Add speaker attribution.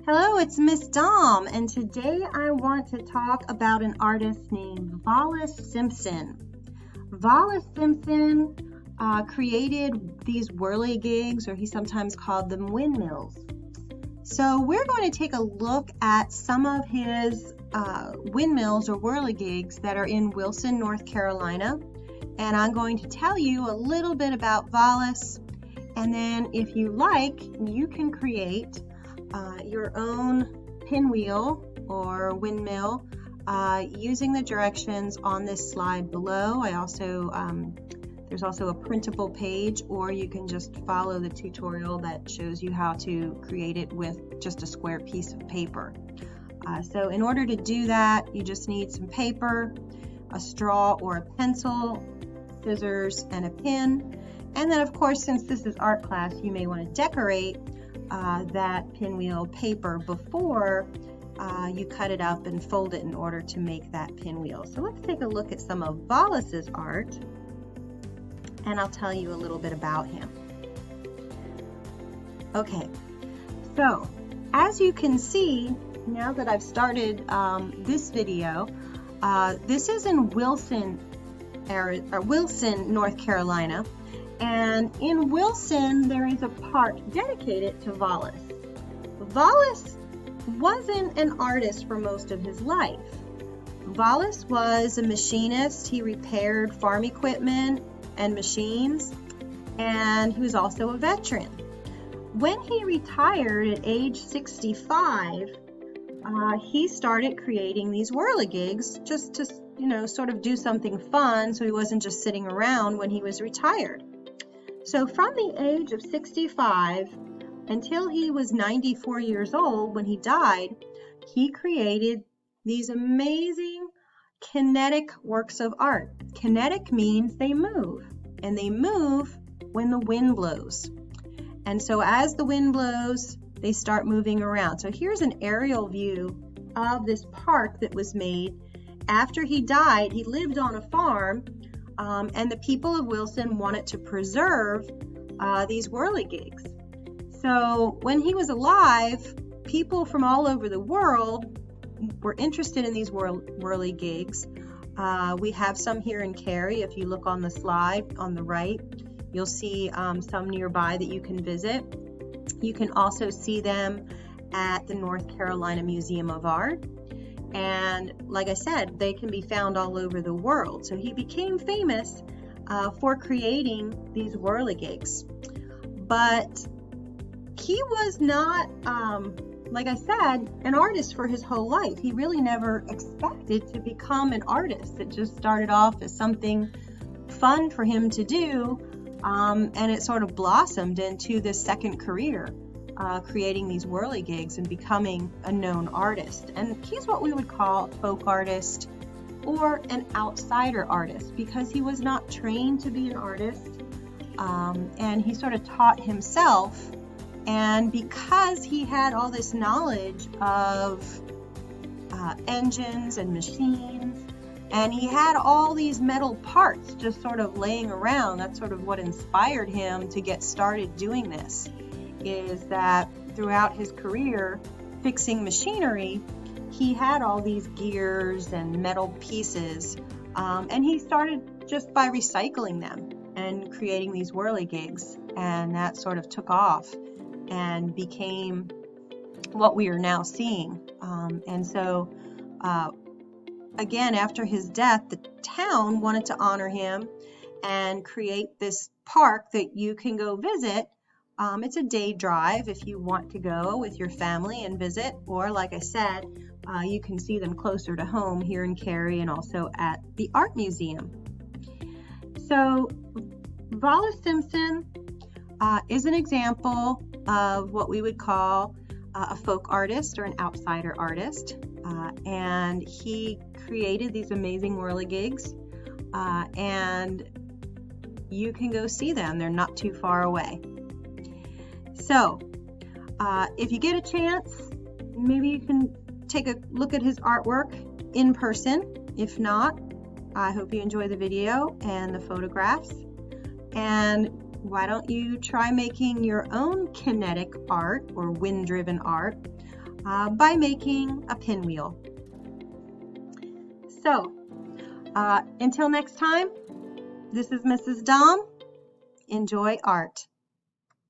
Speaker 1: Hello, it's Miss Dom, and today I want to talk about an artist named Vollis Simpson. Vollis Simpson created these whirligigs, or he sometimes called them windmills. So we're going to take a look at some of his windmills or whirligigs that are in Wilson, North Carolina, and I'm going to tell you a little bit about Vollis, and then if you like, you can create your own pinwheel or windmill using the directions on this slide below. There's also a printable page, or you can just follow the tutorial that shows you how to create it with just a square piece of paper. So in order to do that, you just need some paper, a straw or a pencil, scissors, and a pin. And then of course, since this is art class, you may want to decorate that pinwheel paper before you cut it up and fold it in order to make that pinwheel. So let's take a look at some of Vollis's art, and I'll tell you a little bit about him. Okay, so as you can see, now that I've started this video, this is in Wilson, North Carolina. And in Wilson, there is a park dedicated to Vollis. Vollis wasn't an artist for most of his life. Vollis was a machinist. He repaired farm equipment and machines, and he was also a veteran. When he retired at age 65, he started creating these whirligigs just to, sort of do something fun, so he wasn't just sitting around when he was retired. So from the age of 65 until he was 94 years old when he died, he created these amazing kinetic works of art. Kinetic means they move, and they move when the wind blows. And so as the wind blows, they start moving around. So here's an aerial view of this park that was made. After he died, he lived on a farm, and the people of Wilson wanted to preserve these whirligigs. So when he was alive, people from all over the world were interested in these whirligigs. We have some here in Cary. If you look on the slide on the right, you'll see some nearby that you can visit. You can also see them at the North Carolina Museum of Art. And like I said, they can be found all over the world. So he became famous for creating these whirligigs. But he was not, like I said, an artist for his whole life. He really never expected to become an artist. It just started off as something fun for him to do, and it sort of blossomed into this second career. Creating these whirligigs and becoming a known artist. And he's what we would call a folk artist or an outsider artist, because he was not trained to be an artist, and he sort of taught himself. And because he had all this knowledge of engines and machines, and he had all these metal parts just sort of laying around, that's sort of what inspired him to get started doing this. Is that throughout his career fixing machinery, he had all these gears and metal pieces, and he started just by recycling them and creating these whirligigs, and that sort of took off and became what we are now seeing. And so again, after his death, the town wanted to honor him and create this park that you can go visit. It's a day drive if you want to go with your family and visit, or like I said, you can see them closer to home here in Cary and also at the Art Museum. So Vollis Simpson is an example of what we would call a folk artist or an outsider artist, and he created these amazing whirligigs, and you can go see them. They're not too far away. So, if you get a chance, maybe you can take a look at his artwork in person. If not, I hope you enjoy the video and the photographs. And why don't you try making your own kinetic art or wind-driven art by making a pinwheel. So, until next time, this is Mrs. Dom. Enjoy art.